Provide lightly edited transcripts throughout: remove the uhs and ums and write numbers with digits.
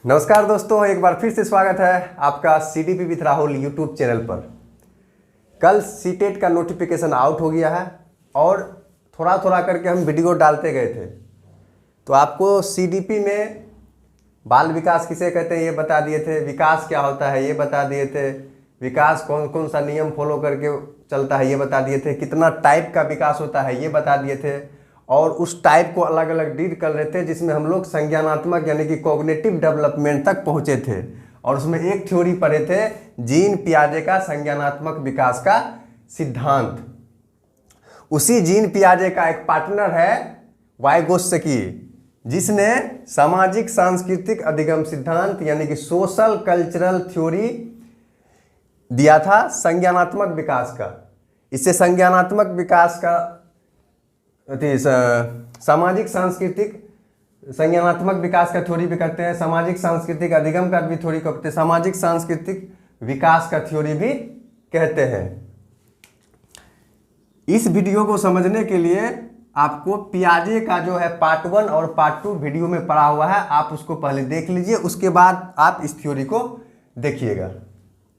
नमस्कार दोस्तों, एक बार फिर से स्वागत है आपका CDP with Rahul YouTube channel पर। कल सीटेट का नोटिफिकेशन आउट हो गया है और थोड़ा थोड़ा करके हम वीडियो डालते गए थे। तो आपको सीडीपी में बाल विकास किसे कहते हैं ये बता दिए थे, विकास क्या होता है ये बता दिए थे, विकास कौन कौन सा नियम फॉलो करके चलता है ये बता दिए थे, कितना टाइप का विकास होता है ये बता दिए थे, और उस टाइप को अलग अलग डील कर रहे थे जिसमें हम लोग संज्ञानात्मक यानी कि कॉग्निटिव डेवलपमेंट तक पहुंचे थे। और उसमें एक थ्योरी पढ़े थे, जीन पियाजे का संज्ञानात्मक विकास का सिद्धांत। उसी जीन पियाजे का एक पार्टनर है वाइगोत्स्की, जिसने सामाजिक सांस्कृतिक अधिगम सिद्धांत यानी कि सोशल कल्चरल थ्योरी दिया था संज्ञानात्मक विकास का। इससे संज्ञानात्मक विकास का सामाजिक सांस्कृतिक संज्ञानात्मक विकास का थ्योरी भी करते हैं, सामाजिक सांस्कृतिक अधिगम का भी थ्योरी करते हैं, सामाजिक सांस्कृतिक विकास का थ्योरी भी कहते हैं। इस वीडियो को समझने के लिए आपको पियाजे का जो है पार्ट 1 और पार्ट 2 वीडियो में पढ़ा हुआ है, आप उसको पहले देख लीजिए, उसके बाद आप इस थ्योरी को देखिएगा।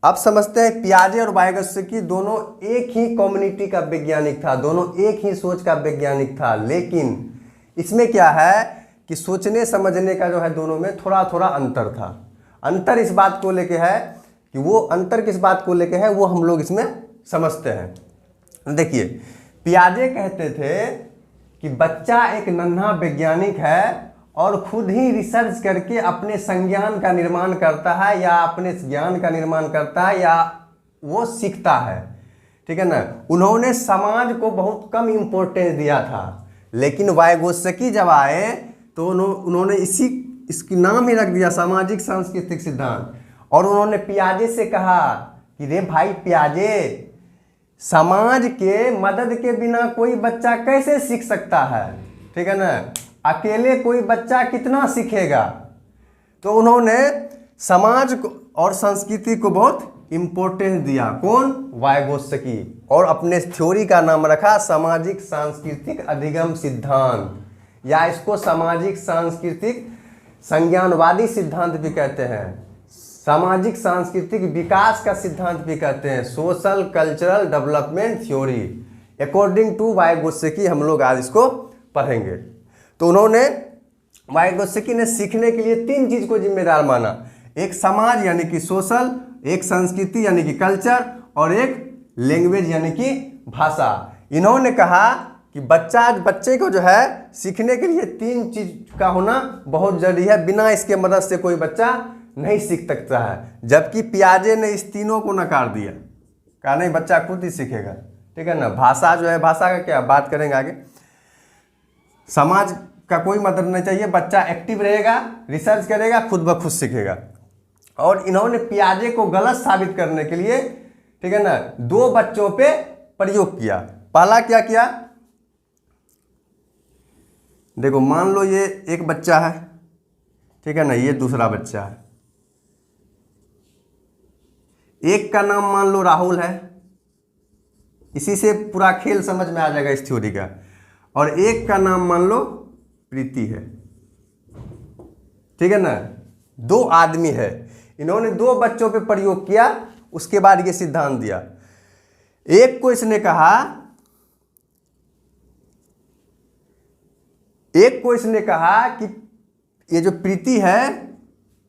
अब समझते हैं, पियाजे और वाइगोत्स्की दोनों एक ही कम्युनिटी का वैज्ञानिक था, दोनों एक ही सोच का वैज्ञानिक था, लेकिन इसमें क्या है कि सोचने समझने का जो है दोनों में थोड़ा थोड़ा अंतर था। अंतर इस बात को लेके है कि वो अंतर किस बात को लेके है वो हम लोग इसमें समझते हैं। देखिए, पियाजे कहते थे कि बच्चा एक नन्हा वैज्ञानिक है और खुद ही रिसर्च करके अपने संज्ञान का निर्माण करता है या अपने ज्ञान का निर्माण करता है या वो सीखता है, ठीक है ना। उन्होंने समाज को बहुत कम इम्पोर्टेंस दिया था, लेकिन वाइगोत्स्की जब आए तो उन्होंने इसकी नाम ही रख दिया सामाजिक सांस्कृतिक सिद्धांत। और उन्होंने पियाजे से कहा कि रे भाई पियाजे, समाज के मदद के बिना कोई बच्चा कैसे सीख सकता है, ठीक है ना, अकेले कोई बच्चा कितना सीखेगा। तो उन्होंने समाज को और संस्कृति को बहुत इम्पोर्टेंस दिया, कौन, वाइगोत्स्की, और अपने थ्योरी का नाम रखा सामाजिक सांस्कृतिक अधिगम सिद्धांत, या इसको सामाजिक सांस्कृतिक संज्ञानवादी सिद्धांत भी कहते हैं, सामाजिक सांस्कृतिक विकास का सिद्धांत भी कहते हैं, social cultural development theory. According to Vygotsky हम लोग आज इसको पढ़ेंगे। तो उन्होंने वाइगोत्स्की ने सीखने के लिए 3 चीज को जिम्मेदार माना, एक समाज यानी कि सोशल, एक संस्कृति यानी कि कल्चर, और एक लैंग्वेज यानी कि भाषा। इन्होंने कहा कि बच्चे को जो है सीखने के लिए 3 चीज का होना बहुत जरूरी है, बिना इसके मदद से कोई बच्चा नहीं सीख सकता है। जबकि पियाजे ने इस तीनों को नकार दिया, कहा नहीं बच्चा खुद ही सीखेगा, ठीक है ना। भाषा जो है, भाषा का क्या बात करेंगे आगे, समाज का कोई मदद नहीं चाहिए, बच्चा एक्टिव रहेगा, रिसर्च करेगा, खुद ब खुद सीखेगा। और इन्होंने पियाजे को गलत साबित करने के लिए, ठीक है ना, 2 बच्चों पे प्रयोग किया। पहला क्या किया, देखो मान लो ये एक बच्चा है, ठीक है ना, ये दूसरा बच्चा है, एक का नाम मान लो राहुल है, इसी से पूरा खेल समझ में आ जाएगा इस थ्योरी का, और एक का नाम मान लो प्रीति है, ठीक है ना। 2 आदमी है, इन्होंने 2 बच्चों पे प्रयोग किया, उसके बाद ये सिद्धांत दिया। एक को इसने कहा कि ये जो प्रीति है,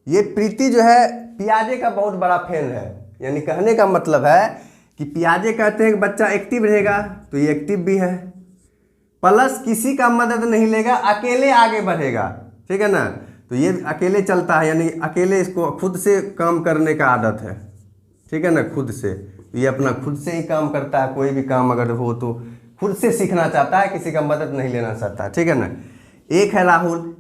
ये प्रीति जो है पियाजे का बहुत बड़ा फैन है। यानी कहने का मतलब है कि पियाजे कहते हैं कि बच्चा एक्टिव रहेगा, तो ये एक्टिव भी है, प्लस किसी का मदद नहीं लेगा, अकेले आगे बढ़ेगा, ठीक है ना। तो ये अकेले चलता है, यानी अकेले इसको खुद से काम करने का आदत है, ठीक है ना, खुद से। ये अपना खुद से ही काम करता है, कोई भी काम अगर हो तो खुद से सीखना चाहता है, किसी का मदद नहीं लेना चाहता है, ठीक है ना। एक है राहुल,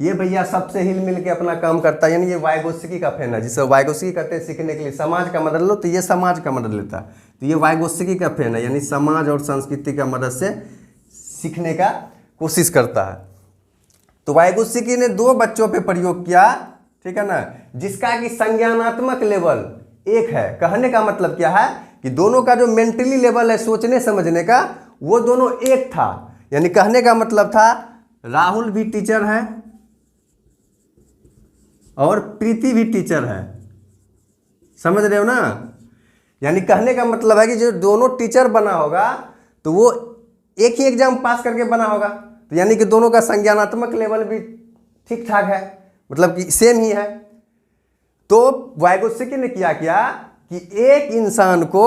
ये भैया सबसे हिल मिल के अपना काम करता है, यानी ये वाइगोत्स्की का फैन है, जिसे वाइगोत्स्की कहते हैं सीखने के लिए समाज का मदद लो, तो ये समाज का मदद लेता है। तो ये वाइगोत्स्की का फैन है, यानी समाज और संस्कृति का मदद से सीखने का कोशिश करता है। तो वाइगोत्स्की ने 2 बच्चों पे प्रयोग किया, ठीक है ना, जिसका कि संज्ञानात्मक लेवल एक है। कहने का मतलब क्या है कि दोनों का जो मेंटली लेवल है सोचने समझने का, वो दोनों एक था। यानी कहने का मतलब था राहुल भी टीचर है और प्रीति भी टीचर है। समझ रहे हो ना? यानी कहने का मतलब है कि जो दोनों टीचर बना होगा तो वो एक ही एग्जाम पास करके बना होगा, तो यानी कि दोनों का संज्ञानात्मक लेवल भी ठीक ठाक है, मतलब कि सेम ही है। तो वाइगोत्स्की ने क्या किया कि एक इंसान को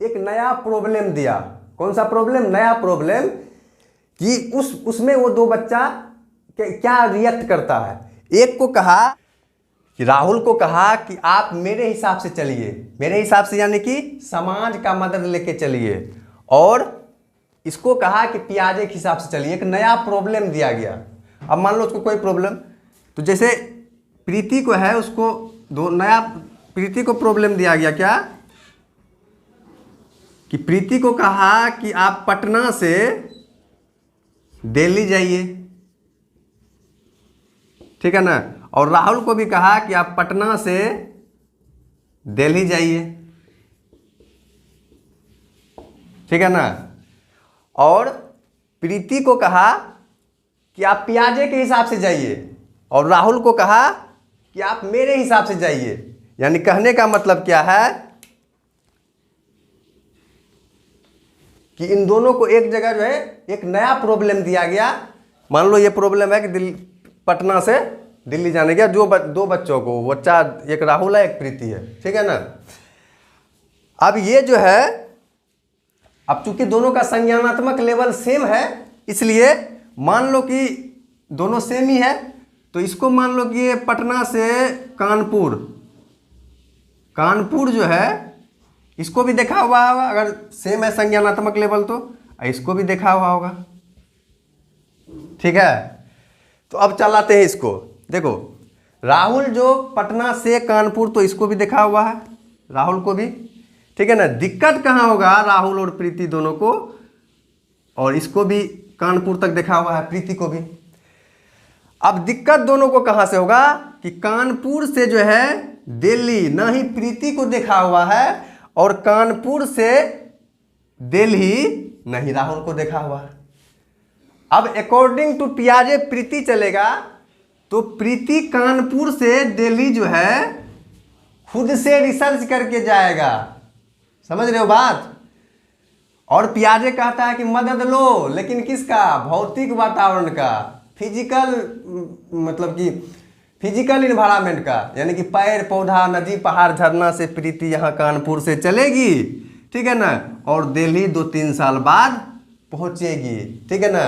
एक नया प्रॉब्लम दिया। कौन सा प्रॉब्लम? नया प्रॉब्लम, कि उसमें वो दो बच्चा क्या रिएक्ट करता है। एक को कहा कि राहुल को कहा कि आप मेरे हिसाब से चलिए, मेरे हिसाब से यानी कि समाज का मदद लेके चलिए, और इसको कहा कि पियाजे के हिसाब से चलिए। एक नया प्रॉब्लम दिया गया। अब मान लो उसको कोई प्रॉब्लम, तो जैसे प्रीति को है, उसको प्रीति को प्रॉब्लम दिया गया क्या कि प्रीति को कहा कि आप पटना से दिल्ली जाइए, ठीक है ना, और राहुल को भी कहा कि आप पटना से दिल्ली जाइए, ठीक है ना, और प्रीति को कहा कि आप पियाजे के हिसाब से जाइए, और राहुल को कहा कि आप मेरे हिसाब से जाइए। यानी कहने का मतलब क्या है कि इन दोनों को एक जगह जो है एक नया प्रॉब्लम दिया गया। मान लो ये प्रॉब्लम है कि पटना से दिल्ली जाने का, जो दो बच्चों को, बच्चा एक राहुल है एक प्रीति है, ठीक है ना। अब ये जो है, अब चूंकि दोनों का संज्ञानात्मक लेवल सेम है, इसलिए मान लो कि दोनों सेम ही है, तो इसको मान लो कि ये पटना से कानपुर जो है, इसको भी देखा हुआ होगा, अगर सेम है संज्ञानात्मक लेवल तो इसको भी देखा हुआ होगा, ठीक है। तो अब चलाते हैं इसको। देखो राहुल जो पटना से कानपुर, तो इसको भी देखा हुआ है, राहुल को भी, ठीक है ना। दिक्कत कहाँ होगा? राहुल और प्रीति दोनों को, और इसको भी कानपुर तक देखा हुआ है, प्रीति को भी। अब दिक्कत दोनों को कहाँ से होगा कि कानपुर से जो है दिल्ली ना ही प्रीति को देखा हुआ है, और कानपुर से दिल्ली नहीं राहुल को देखा हुआ है। अब अकॉर्डिंग टू पियाजे प्रीति चलेगा, तो प्रीति कानपुर से दिल्ली जो है खुद से रिसर्च करके जाएगा। समझ रहे हो बात? और पियाजे कहता है कि मदद लो, लेकिन किसका? भौतिक वातावरण का, फिजिकल, मतलब कि फिजिकल इन्वायरमेंट का, यानी कि पेड़ पौधा नदी पहाड़ झरना से प्रीति यहाँ कानपुर से चलेगी, ठीक है ना, और दिल्ली 2-3 साल बाद पहुँचेगी, ठीक है ना।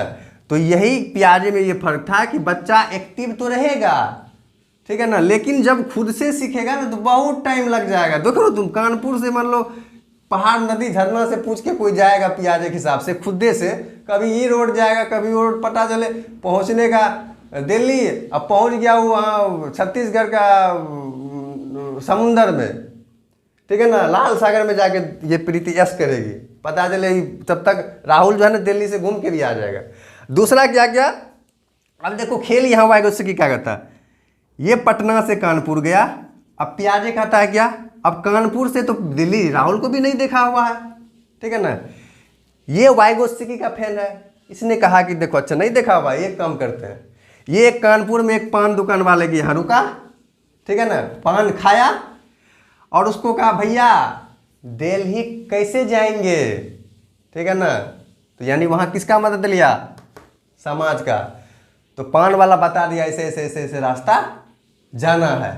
तो यही पियाजे में ये फर्क था कि बच्चा एक्टिव तो रहेगा, ठीक है ना, लेकिन जब खुद से सीखेगा ना तो बहुत टाइम लग जाएगा। देखो तुम कानपुर से मान लो पहाड़ नदी झरना से पूछ के कोई जाएगा पियाजे के हिसाब से, खुदे से, कभी ये रोड जाएगा, कभी वो रोड, पता चले पहुंचने का दिल्ली, अब पहुंच गया वो वहाँ छत्तीसगढ़ का समुंदर में, ठीक है ना, लाल सागर में जाके ये प्रीति यश करेगी, पता चले तब तक राहुल जो है ना दिल्ली से घूम के भी आ जाएगा। दूसरा क्या क्या, अब देखो खेल यहाँ वाइगोत्स्की क्या करता है, ये पटना से कानपुर गया, अब पियाजे कहता है क्या, अब कानपुर से तो दिल्ली राहुल को भी नहीं देखा हुआ है, ठीक है ना। ये वाइगोत्स्की का फैन है, इसने कहा कि देखो अच्छा नहीं देखा हुआ, एक काम करते हैं, ये कानपुर में एक पान दुकान वाले के यहाँ रुका, ठीक है ना, पान खाया और उसको कहा भैया दिल्ली कैसे जाएंगे, ठीक है ना। तो यानी वहाँ किसका मदद लिया? समाज का। तो पान वाला बता दिया ऐसे ऐसे ऐसे ऐसे रास्ता जाना है,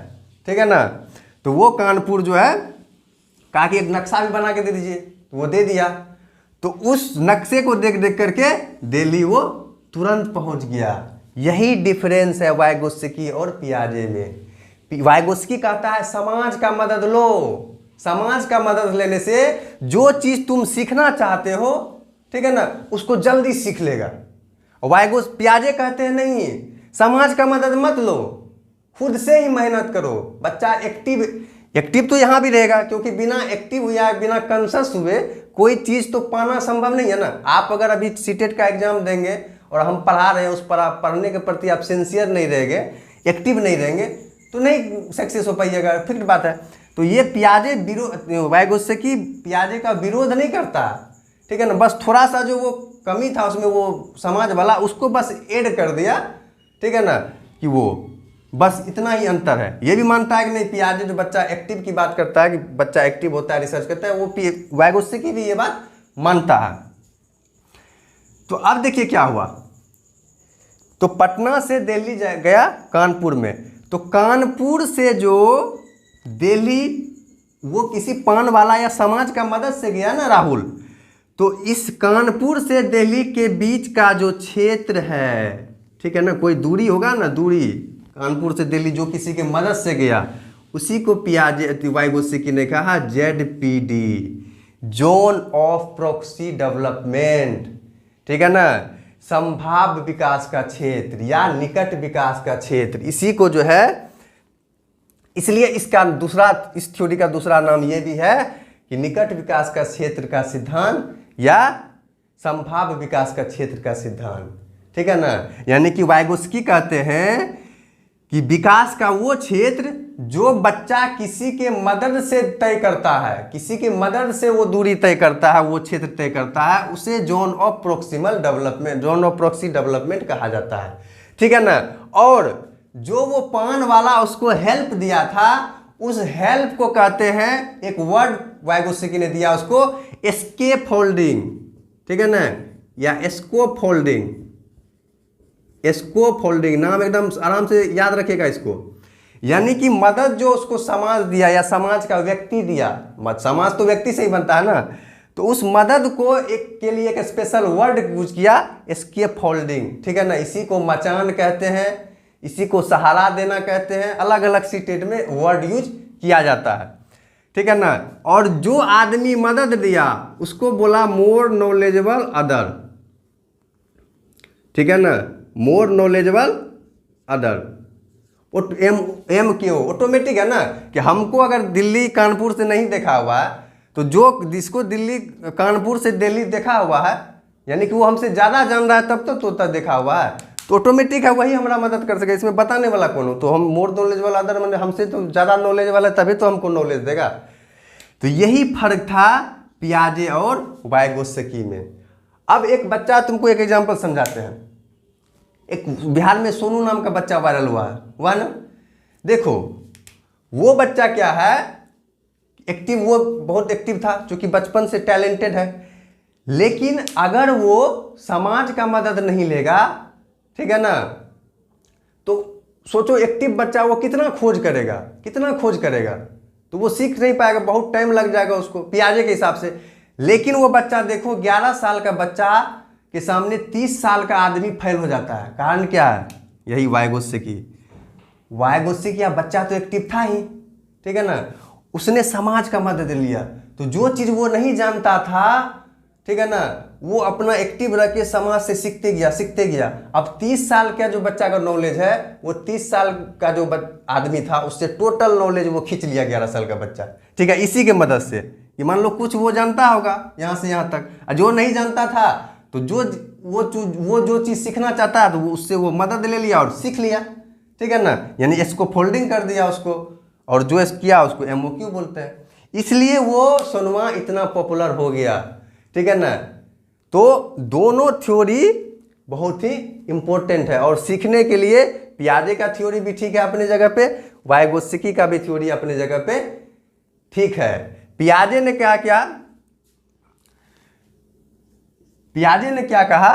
ठीक है ना। तो वो कानपुर जो है कहा कि एक नक्शा भी बना के दे दीजिए, तो वो दे दिया। तो उस नक्शे को देख देख करके दिल्ली वो तुरंत पहुंच गया। यही डिफरेंस है वाइगोत्स्की और पियाजे में। वाइगोत्स्की कहता है समाज का मदद लो, समाज का मदद लेने से जो चीज तुम सीखना चाहते हो, ठीक है ना, उसको जल्दी सीख लेगा। पियाजे कहते हैं नहीं, समाज का मदद मत लो, खुद से ही मेहनत करो। बच्चा एक्टिव तो यहाँ भी रहेगा, क्योंकि बिना एक्टिव या बिना कॉन्शस हुए कोई चीज़ तो पाना संभव नहीं है ना। आप अगर अभी सीटेट का एग्जाम देंगे और हम पढ़ा रहे हैं, उस पर आप पढ़ने के प्रति आप सिंसियर नहीं रहेंगे, एक्टिव नहीं रहेंगे, तो नहीं सक्सेस हो पाइएगा, फिक्र बात है। तो ये पियाजे वाइगोत्स्की पियाजे का विरोध नहीं करता, ठीक है ना, बस थोड़ा सा जो वो कमी था उसमें वो समाज वाला उसको बस ऐड कर दिया, ठीक है ना, कि वो बस इतना ही अंतर है। ये भी मानता है कि नहीं, पियाजे जो बच्चा एक्टिव की बात करता है कि बच्चा एक्टिव होता है, रिसर्च करता है, वो वाइगोत्स्की भी ये बात मानता है। तो अब देखिए क्या हुआ, तो पटना से दिल्ली गया कानपुर में, तो कानपुर से जो दिल्ली वो किसी पान वाला या समाज का मदद से गया ना राहुल, तो इस कानपुर से दिल्ली के बीच का जो क्षेत्र है, ठीक है ना, कोई दूरी होगा ना, दूरी कानपुर से दिल्ली जो किसी के मदद से गया, उसी को पियाजे वाइगोत्स्की ने कहा ZPD, zone of proxy development, ठीक है ना, संभाव्य विकास का क्षेत्र या निकट विकास का क्षेत्र, इसी को जो है, इसलिए इसका दूसरा, इस थ्योरी का दूसरा नाम ये भी है कि निकट विकास का क्षेत्र का सिद्धांत या संभाव्य विकास का क्षेत्र का सिद्धांत, ठीक है ना। यानी कि वाइगोत्स्की कहते हैं कि विकास का वो क्षेत्र जो बच्चा किसी के मदद से तय करता है, किसी की मदद से वो दूरी तय करता है, वो क्षेत्र तय करता है, उसे zone of proximal development, zone of proxy development कहा जाता है, ठीक है ना। और जो वो पान वाला उसको हेल्प दिया था, उस हेल्प को कहते हैं, एक वर्ड वाइगोत्स्की ने दिया उसको, एस्केप होल्डिंग, ठीक है ना, या एस्कोप होल्डिंग, एस्कोप होल्डिंग नाम एकदम आराम से याद रखिएगा इसको। यानी कि मदद जो उसको समाज दिया या समाज का व्यक्ति दिया, समाज तो व्यक्ति से ही बनता है ना, तो उस मदद को एक के लिए एक स्पेशल वर्ड यूज किया, एस्केप होल्डिंग, ठीक है ना। इसी को मचान कहते हैं, इसी को सहारा देना कहते हैं, अलग अलग स्टेट में वर्ड यूज किया जाता है, ठीक है ना। और जो आदमी मदद दिया उसको बोला मोर नॉलेजेबल अदर, ठीक है ना, मोर नॉलेजेबल अदर। एम क्यों ऑटोमेटिक है ना, कि हमको अगर दिल्ली कानपुर से नहीं देखा हुआ है, तो जो जिसको दिल्ली कानपुर से दिल्ली देखा हुआ है, यानी कि वो हमसे ज़्यादा जान रहा है, तब तो देखा हुआ है, तो ऑटोमेटिक है वही हमारा मदद कर सके, इसमें बताने वाला कौन हो। तो हम मोर नॉलेज वाला अदर, मैंने हमसे तो ज़्यादा नॉलेज वाला है, तभी तो हमको नॉलेज देगा। तो यही फर्क था पियाजे और वाइगोत्स्की में। अब एक बच्चा, तुमको एक एग्जांपल समझाते हैं। एक बिहार में सोनू नाम का बच्चा वायरल हुआ ना, देखो वो बच्चा क्या है, एक्टिव, वो बहुत एक्टिव था, क्योंकि बचपन से टैलेंटेड है, लेकिन अगर वो समाज का मदद नहीं लेगा, ठीक है ना, तो सोचो एक्टिव बच्चा वो कितना खोज करेगा, तो वो सीख नहीं पाएगा, बहुत टाइम लग जाएगा उसको पियाजे के हिसाब से। लेकिन वो बच्चा देखो 11 साल का बच्चा के सामने 30 साल का आदमी फेल हो जाता है। कारण क्या है, यही वाइगोत्स्की या बच्चा तो एक्टिव था ही, ठीक है ना, उसने समाज का मदद लिया, तो जो चीज़ वो नहीं जानता था, ठीक है ना, वो अपना एक्टिव रह के समाज से सीखते गया। अब 30 साल का जो बच्चा का नॉलेज है, वो 30 साल का जो आदमी था उससे टोटल नॉलेज वो खींच लिया 11 साल का बच्चा, ठीक है, इसी के मदद से। ये मान लो कुछ वो जानता होगा यहाँ से यहाँ तक, जो नहीं जानता था, तो वो जो चीज़ सीखना चाहता है, तो वो उससे वो मदद ले लिया और सीख लिया, ठीक है ना। यानी इसको फोल्डिंग कर दिया उसको, और जो किया उसको MOQ बोलते हैं। इसलिए वो सोनुआ इतना पॉपुलर हो गया, ठीक है ना। तो दोनों थ्योरी बहुत ही इम्पोर्टेंट है, और सीखने के लिए पियाजे का थ्योरी भी ठीक है अपने जगह पे, वाइगोत्स्की का भी थ्योरी अपने जगह पे ठीक है। पियाजे ने क्या कहा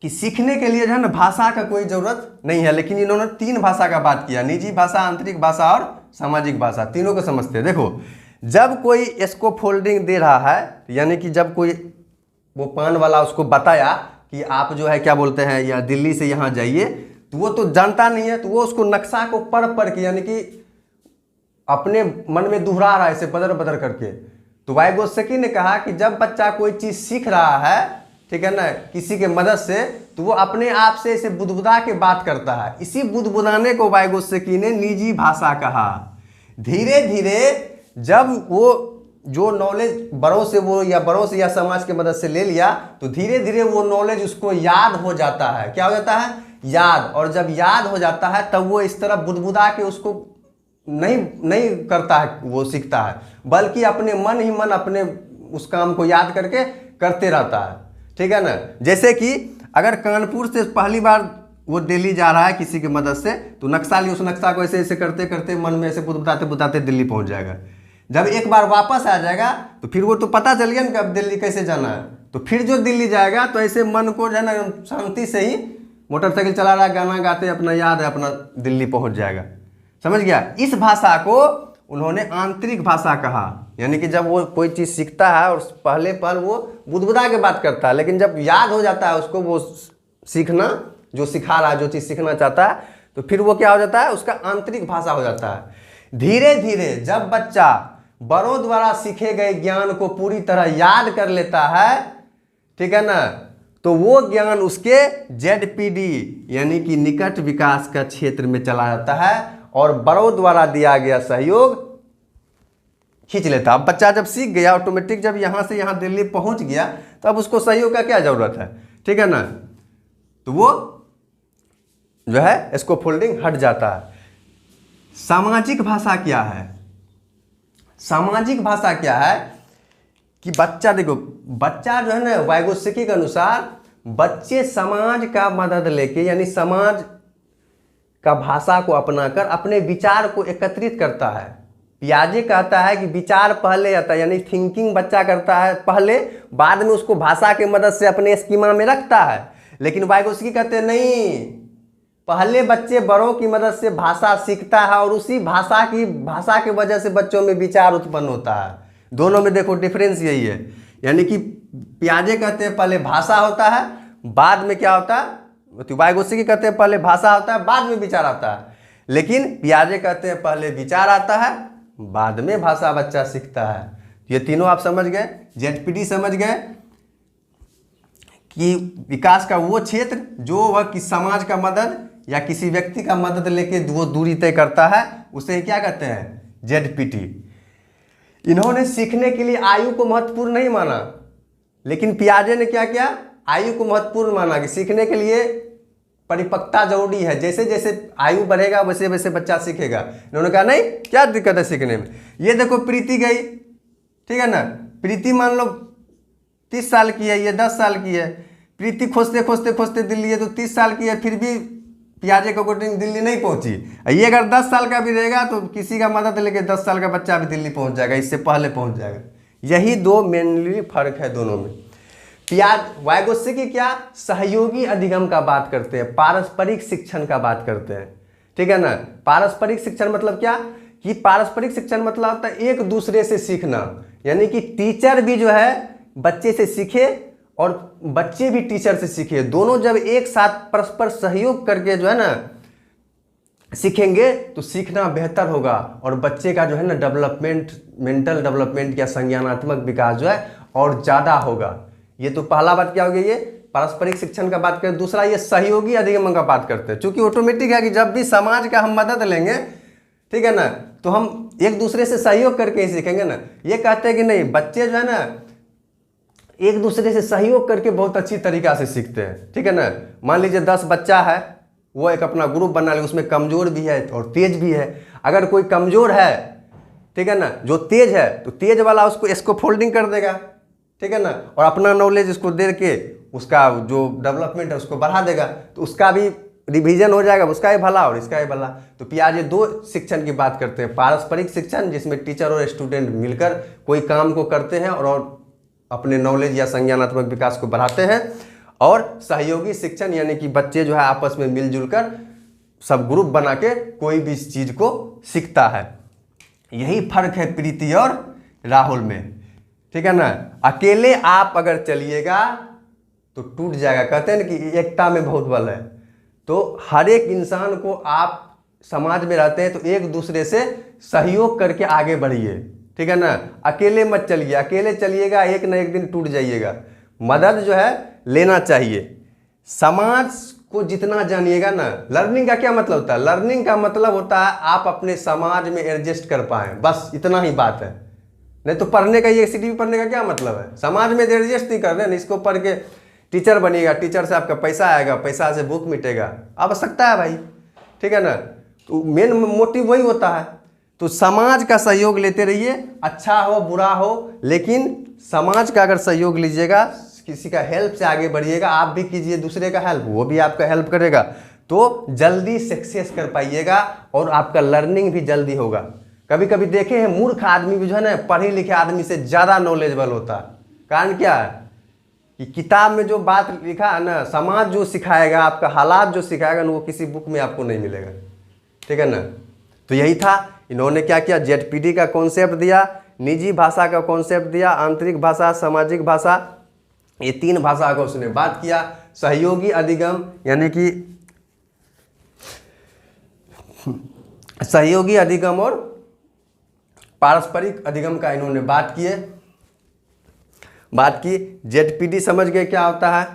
कि सीखने के लिए जो है ना भाषा का कोई जरूरत नहीं है, लेकिन इन्होंने 3 भाषा का बात किया, निजी भाषा, आंतरिक भाषा और सामाजिक भाषा, तीनों को समझते हैं। देखो, जब कोई इसको फोल्डिंग दे रहा है, यानी कि जब कोई वो पान वाला उसको बताया कि आप जो है क्या बोलते हैं, या दिल्ली से यहाँ जाइए, तो वो तो जानता नहीं है, तो वो उसको नक्शा को पढ़ के, यानी कि अपने मन में दोहरा रहा है इसे बदर बदर करके। तो वाइगोत्स्की ने कहा कि जब बच्चा कोई चीज़ सीख रहा है, ठीक है ना, किसी के मदद से, तो वो अपने आप से इसे बुदबुदा के बात करता है। इसी बुदबुदाने को वाइगोत्स्की ने निजी भाषा कहा। धीरे धीरे जब वो जो नॉलेज बड़ों से या समाज की मदद से ले लिया, तो धीरे धीरे वो नॉलेज उसको याद हो जाता है। क्या हो जाता है? याद। और जब याद हो जाता है तब वो इस तरह बुदबुदा के उसको नहीं करता है, वो सीखता है, बल्कि अपने मन ही मन अपने उस काम को याद करके करते रहता है, ठीक है ना। जैसे कि अगर कानपुर से पहली बार वो दिल्ली जा रहा है किसी की मदद से, तो नक्शा लिए, उस नक्शा को ऐसे ऐसे करते करते मन में ऐसे बुताते बुताते दिल्ली पहुंच जाएगा। जब एक बार वापस आ जाएगा तो फिर वो तो पता चल गया ना कि अब दिल्ली कैसे जाना है, तो फिर जो दिल्ली जाएगा तो ऐसे मन को जो है ना शांति से ही मोटरसाइकिल चला रहा है, गाना गाते अपना याद है अपना दिल्ली पहुंच जाएगा। समझ गया? इस भाषा को उन्होंने आंतरिक भाषा कहा, यानी कि जब वो कोई चीज़ सीखता है और पहले पल वो बुदबुदा के बात करता है, लेकिन जब याद हो जाता है उसको वो सीखना जो सिखा रहा है, जो चीज़ सीखना चाहता है, तो फिर वो क्या हो जाता है, उसका आंतरिक भाषा हो जाता है। धीरे धीरे जब बच्चा बड़ों द्वारा सीखे गए ज्ञान को पूरी तरह याद कर लेता है, ठीक है ना, तो वो ज्ञान उसके ZPD यानी कि निकट विकास का क्षेत्र में चला जाता है और बड़ों द्वारा दिया गया सहयोग खींच लेता। अब बच्चा जब सीख गया ऑटोमेटिक, जब यहाँ से यहाँ दिल्ली पहुँच गया, तो अब उसको सहयोग का क्या जरूरत है, ठीक है ना, तो वो जो है स्कैफोल्डिंग हट जाता है। सामाजिक भाषा क्या है? सामाजिक भाषा क्या है कि बच्चा, देखो बच्चा जो है ना वाइगोत्स्की के अनुसार बच्चे समाज का मदद लेके, यानी समाज का भाषा को अपनाकर अपने विचार को एकत्रित करता है। पियाजे कहता है कि विचार पहले आता है, यानी थिंकिंग बच्चा करता है पहले, बाद में उसको भाषा की मदद से अपने स्कीमा में रखता है। लेकिन वाइगोत्स्की कहते हैं नहीं, पहले बच्चे बड़ों की मदद से भाषा सीखता है और उसी भाषा की वजह से बच्चों में विचार उत्पन्न होता है। दोनों में देखो डिफरेंस यही है, यानी कि पियाजे कहते हैं पहले भाषा होता है बाद में क्या होता है, वाइगोत्स्की कहते हैं पहले भाषा होता है बाद में विचार आता है, लेकिन पियाजे कहते हैं पहले विचार आता है बाद में भाषा बच्चा सीखता है। ये तीनों आप समझ गए। ZPD समझ गए कि विकास का वो क्षेत्र जो वह किस समाज का मदद या किसी व्यक्ति का मदद लेके वो दूरी तय करता है, उसे क्या कहते हैं, ZPD। इन्होंने सीखने के लिए आयु को महत्वपूर्ण नहीं माना, लेकिन पियाजे ने क्या किया, आयु को महत्वपूर्ण माना कि सीखने के लिए परिपक्वता जरूरी है, जैसे जैसे आयु बढ़ेगा वैसे वैसे बच्चा सीखेगा। इन्होंने कहा नहीं, क्या दिक्कत है सीखने में। ये देखो प्रीति गई, ठीक है ना, प्रीति मान लो 30 साल की है, ये 10 साल की है। प्रीति खोजते खोजते खोजते दिल्ली है तो 30 साल की है, फिर भी पियाजे के अकॉर्डिंग दिल्ली नहीं पहुंची। ये अगर 10 साल का भी रहेगा तो किसी का मदद लेके 10 साल का बच्चा भी दिल्ली पहुंच जाएगा, इससे पहले पहुंच जाएगा। यही दो मेनली फर्क है दोनों में। वाइगोत्स्की क्या सहयोगी अधिगम का बात करते हैं, पारस्परिक शिक्षण का बात करते हैं, ठीक है ना। पारस्परिक शिक्षण मतलब क्या कि पारस्परिक शिक्षण मतलब होता है एक दूसरे से सीखना, यानी कि टीचर भी जो है बच्चे से सीखे और बच्चे भी टीचर से सीखे। दोनों जब एक साथ परस्पर सहयोग करके जो है ना सीखेंगे तो सीखना बेहतर होगा और बच्चे का जो है ना डेवलपमेंट, मेंटल डेवलपमेंट या संज्ञानात्मक विकास जो है और ज़्यादा होगा। ये तो पहला बात क्या हो गया, ये पारस्परिक शिक्षण का बात करें। दूसरा ये सहयोगी अधिगम का बात करते हैं, क्योंकि ऑटोमेटिक है कि जब भी समाज का हम मदद लेंगे, ठीक है ना, तो हम एक दूसरे से सहयोग करके ही सीखेंगे ना। ये कहते हैं कि नहीं, बच्चे जो है ना एक दूसरे से सहयोग करके बहुत अच्छी तरीक़ा से सीखते हैं, ठीक है ना। मान लीजिए 10 बच्चा है, वो एक अपना ग्रुप बना ले, उसमें कमज़ोर भी है और तेज भी है। अगर कोई कमज़ोर है, ठीक है ना, जो तेज है तो तेज वाला उसको स्कैफोल्डिंग कर देगा, ठीक है ना, और अपना नॉलेज उसको दे के उसका जो डेवलपमेंट है उसको बढ़ा देगा, तो उसका भी रिवीजन हो जाएगा, उसका ही भला और इसका ही भला। तो पियाजे दो शिक्षण की बात करते हैं, पारस्परिक शिक्षण जिसमें टीचर और स्टूडेंट मिलकर कोई काम को करते हैं और अपने नॉलेज या संज्ञानात्मक विकास को बढ़ाते हैं, और सहयोगी शिक्षण यानी कि बच्चे जो है आपस में मिलजुल कर सब ग्रुप बना के कोई भी चीज़ को सीखता है। यही फर्क है प्रीति और राहुल में, ठीक है ना। अकेले आप अगर चलिएगा तो टूट जाएगा। कहते हैं ना कि एकता में बहुत बल है, तो हर एक इंसान को आप समाज में रहते हैं तो एक दूसरे से सहयोग करके आगे बढ़िए, ठीक है ना। अकेले मत चलिए, अकेले चलिएगा एक ना एक दिन टूट जाइएगा। मदद जो है लेना चाहिए। समाज को जितना जानिएगा ना, लर्निंग का क्या मतलब होता है, लर्निंग का मतलब होता है आप अपने समाज में एडजस्ट कर पाएँ, बस इतना ही बात है। नहीं तो पढ़ने का, ये सीटी पढ़ने का क्या मतलब है, समाज में एडजस्ट नहीं कर रहे हैं। इसको पढ़ के टीचर बनिएगा, टीचर से आपका पैसा आएगा, पैसा से भूख मिटेगा, आवश्यकता है भाई, ठीक है ना। तो मेन मोटिव वही होता है। तो समाज का सहयोग लेते रहिए, अच्छा हो बुरा हो, लेकिन समाज का अगर सहयोग लीजिएगा, किसी का हेल्प से आगे बढ़िएगा, आप भी कीजिए दूसरे का हेल्प, वो भी आपका हेल्प करेगा, तो जल्दी सक्सेस कर पाइएगा और आपका लर्निंग भी जल्दी होगा। कभी कभी देखे हैं मूर्ख आदमी भी जो है ना पढ़े लिखे आदमी से ज़्यादा नॉलेजेबल होता है। कारण क्या है कि किताब में जो बात लिखा है ना, समाज जो सिखाएगा, आपका हालात जो सिखाएगा ना, वो किसी बुक में आपको नहीं मिलेगा। ठीक है ना। तो यही था, इन्होंने क्या किया, जेडपीडी का कॉन्सेप्ट दिया, निजी भाषा का कॉन्सेप्ट दिया, आंतरिक भाषा, सामाजिक भाषा, ये 3 भाषा का उसने बात किया। सहयोगी अधिगम यानी कि सहयोगी अधिगम और पारस्परिक अधिगम का इन्होंने बात की। जेडपीडी समझ गए क्या होता है।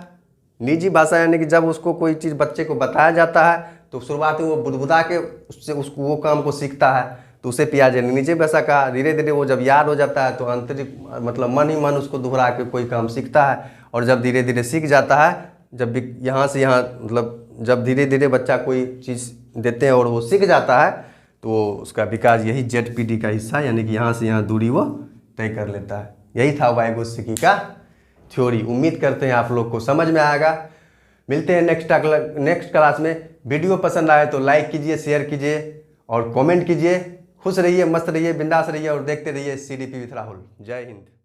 निजी भाषा यानी कि जब उसको कोई चीज़ बच्चे को बताया जाता है तो शुरुआत में वो बुदबुदा के उससे उसको वो काम को सीखता है, तो उसे पियाजे। निजी भाषा का धीरे धीरे वो जब याद हो जाता है तो आंतरिक मतलब मन ही मन उसको दोहरा के कोई काम सीखता है, और जब धीरे धीरे सीख जाता है, जब भी यहाँ से यहाँ मतलब जब धीरे धीरे बच्चा कोई चीज़ देते हैं और वो सीख जाता है तो उसका विकास यही जेडपीडी का हिस्सा यानी कि यहाँ से यहाँ दूरी वो तय कर लेता है। यही था वाइगोत्स्की का थ्योरी। उम्मीद करते हैं आप लोग को समझ में आएगा। मिलते हैं नेक्स्ट क्लास में। वीडियो पसंद आए तो लाइक कीजिए, शेयर कीजिए और कमेंट कीजिए। खुश रहिए, मस्त रहिए, बिंदास रहिए और देखते रहिए CDP विथ राहुल। जय हिंद।